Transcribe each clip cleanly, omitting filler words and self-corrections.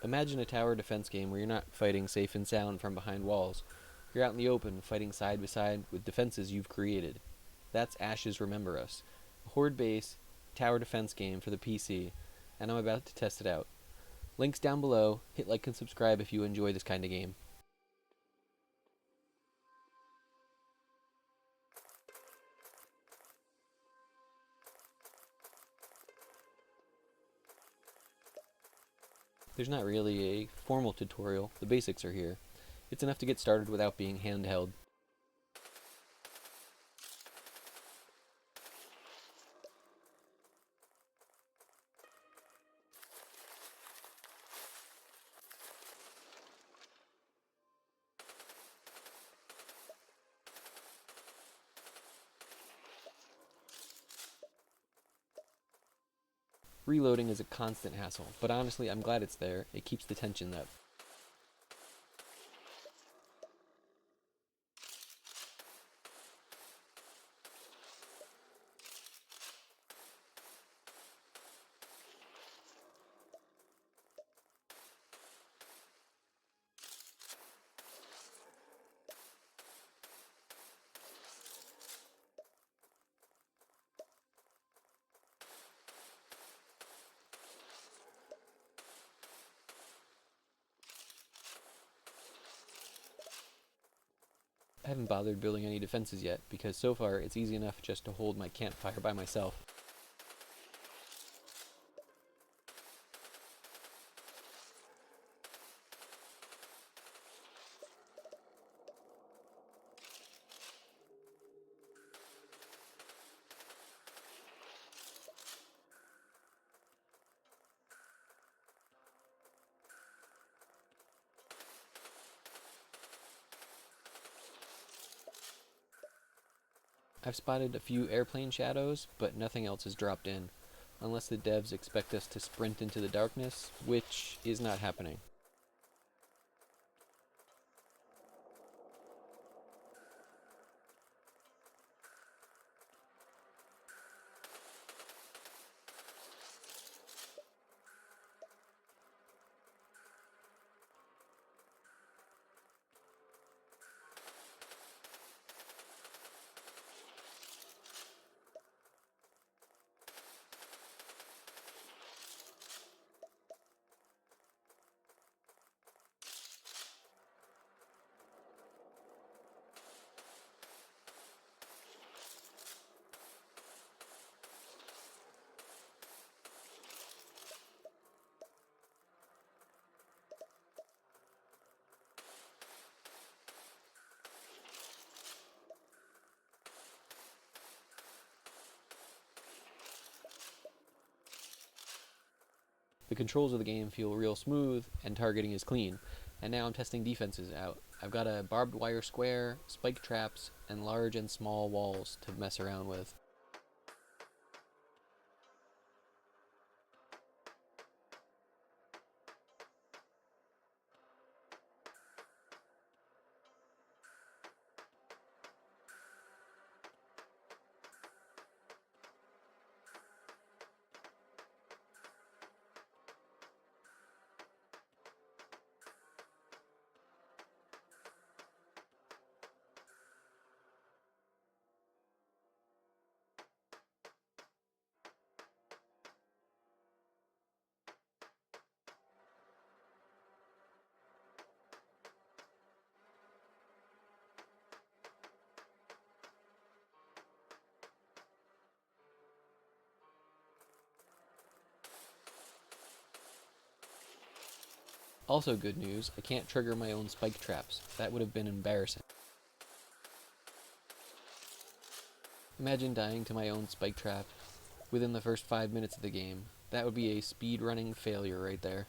Imagine a tower defense game where you're not fighting safe and sound from behind walls. You're out in the open, fighting side by side with defenses you've created. That's Ashes Remember Us, a horde based tower defense game for the PC, and I'm about to test it out. Links down below. Hit like and subscribe if you enjoy this kind of game. There's not really a formal tutorial, the basics are here. It's enough to get started without being handheld. Reloading is a constant hassle, but honestly I'm glad it's there. It keeps the tension up. I haven't bothered building any defenses yet, because so far it's easy enough just to hold my campfire by myself. I've spotted a few airplane shadows, but nothing else has dropped in, unless the devs expect us to sprint into the darkness, which is not happening. The controls of the game feel real smooth, and targeting is clean, and now I'm testing defenses out. I've got a barbed wire square, spike traps, and large and small walls to mess around with. Also good news, I can't trigger my own spike traps. That would have been embarrassing. Imagine dying to my own spike trap within the first 5 minutes of the game. That would be a speedrunning failure right there.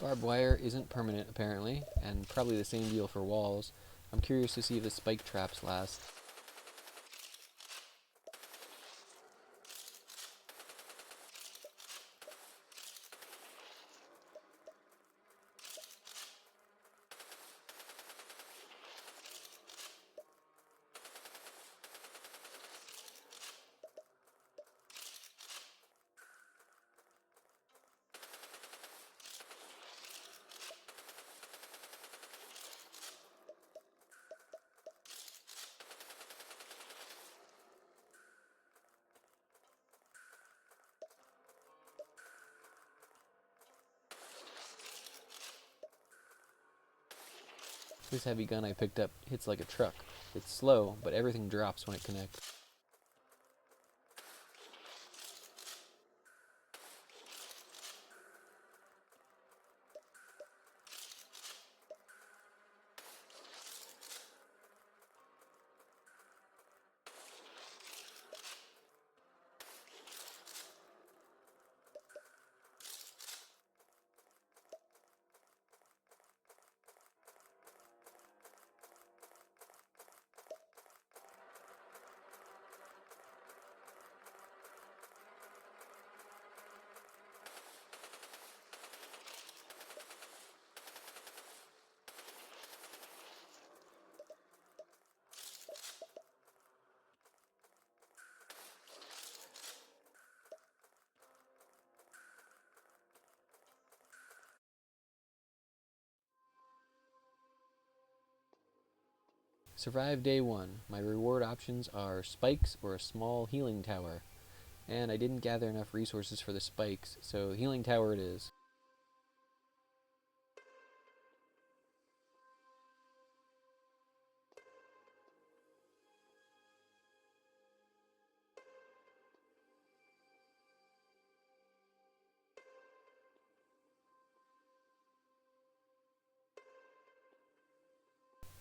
Barbed wire isn't permanent apparently, and probably the same deal for walls. I'm curious to see if the spike traps last. This heavy gun I picked up hits like a truck. It's slow, but everything drops when it connects. Survive day 1. My reward options are spikes or a small healing tower. And I didn't gather enough resources for the spikes, so healing tower it is.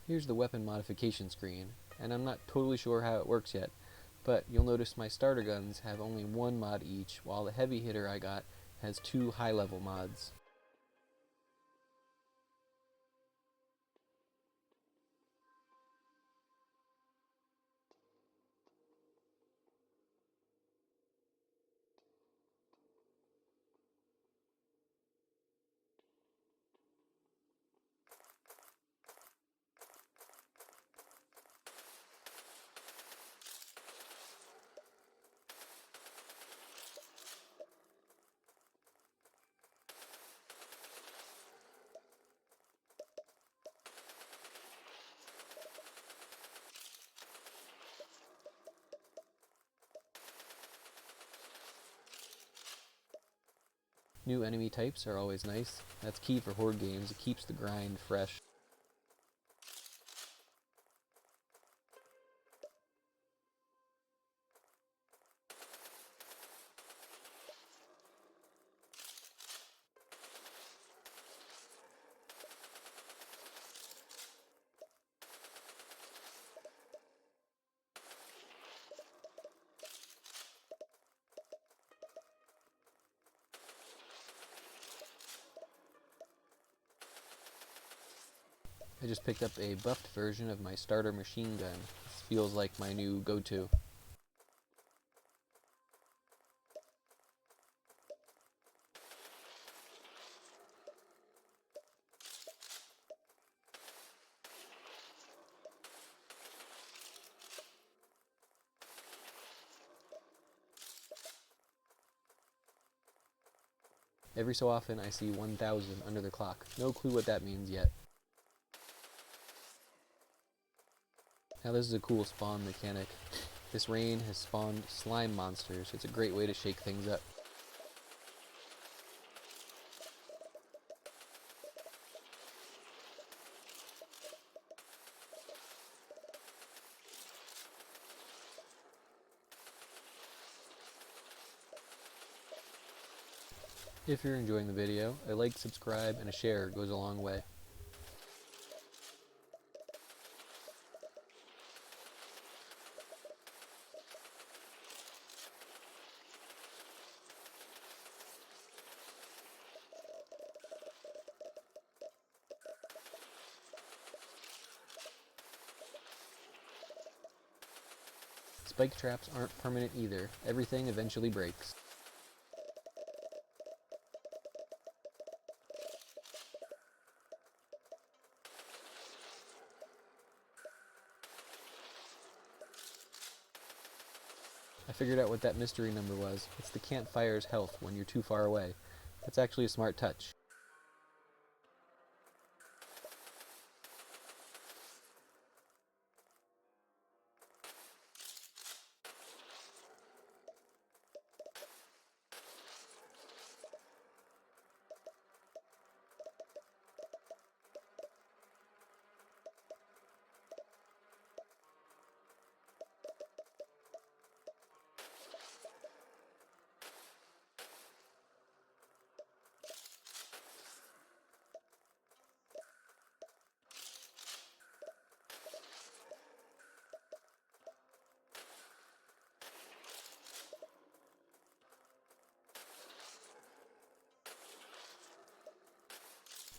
Here's the weapon modification screen, and I'm not totally sure how it works yet, but you'll notice my starter guns have only one mod each, while the heavy hitter I got has 2 high-level mods. New enemy types are always nice. That's key for horde games. It keeps the grind fresh. I just picked up a buffed version of my starter machine gun. This feels like my new go-to. Every so often I see 1000 under the clock. No clue what that means yet. Now this is a cool spawn mechanic. This rain has spawned slime monsters. It's a great way to shake things up. If you're enjoying the video, a like, subscribe, and a share goes a long way. Spike traps aren't permanent either. Everything eventually breaks. I figured out what that mystery number was. It's the campfire's health when you're too far away. That's actually a smart touch.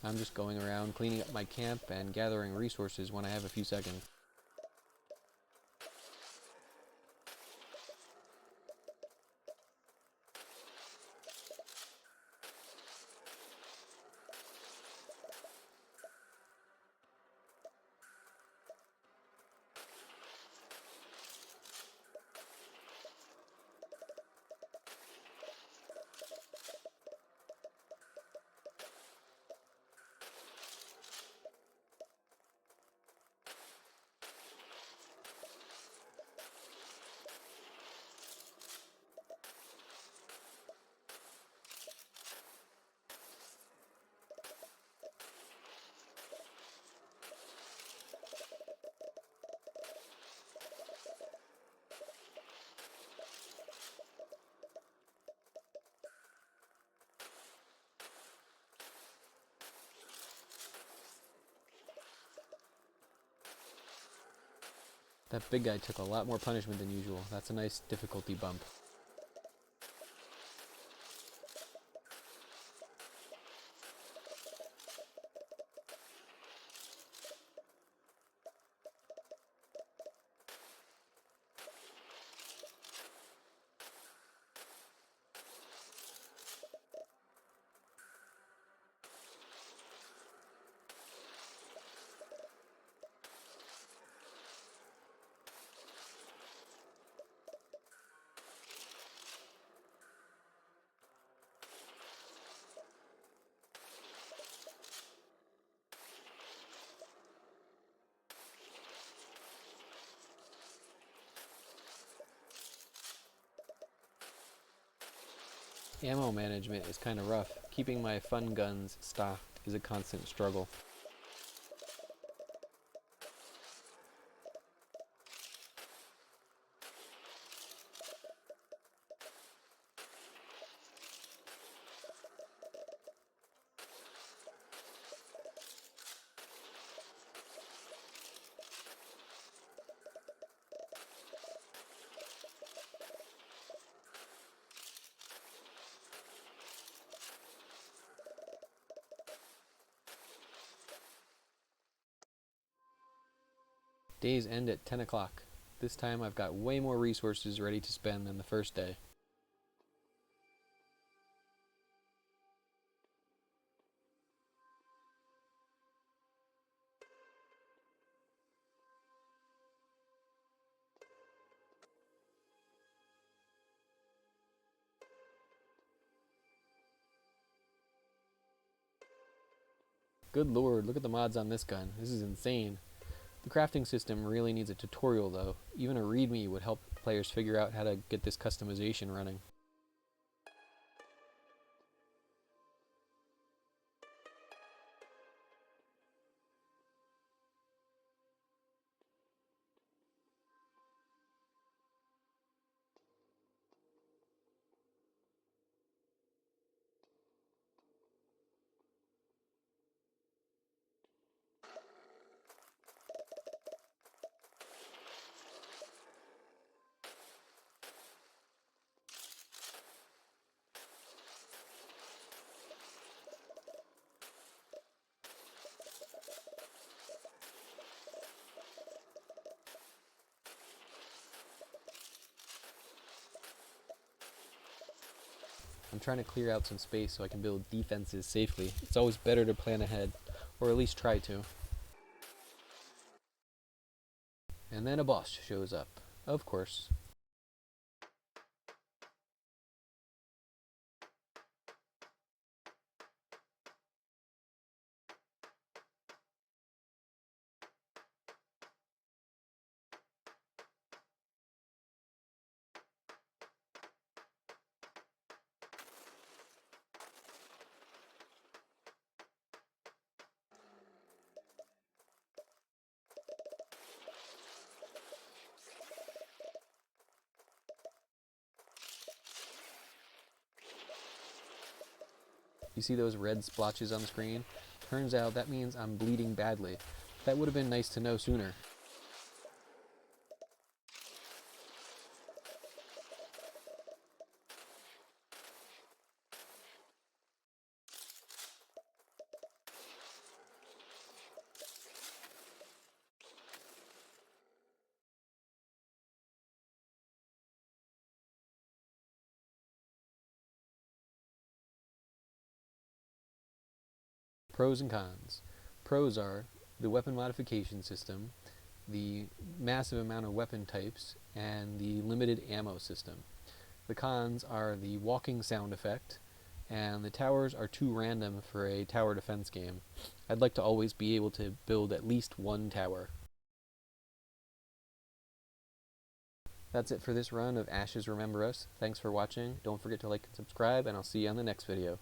I'm just going around cleaning up my camp and gathering resources when I have a few seconds. That big guy took a lot more punishment than usual. That's a nice difficulty bump. Ammo management is kind of rough. Keeping my fun guns stocked is a constant struggle. Days end at 10 o'clock. This time I've got way more resources ready to spend than the first day. Good lord, look at the mods on this gun. This is insane. The crafting system really needs a tutorial though. Even a readme would help players figure out how to get this customization running. I'm trying to clear out some space so I can build defenses safely. It's always better to plan ahead, or at least try to. And then a boss shows up. Of course. You see those red splotches on the screen? Turns out that means I'm bleeding badly. That would have been nice to know sooner. Pros and cons. Pros are the weapon modification system, the massive amount of weapon types, and the limited ammo system. The cons are the walking sound effect, and the towers are too random for a tower defense game. I'd like to always be able to build at least one tower. That's it for this run of Ashes Remember Us. Thanks for watching. Don't forget to like and subscribe, and I'll see you on the next video.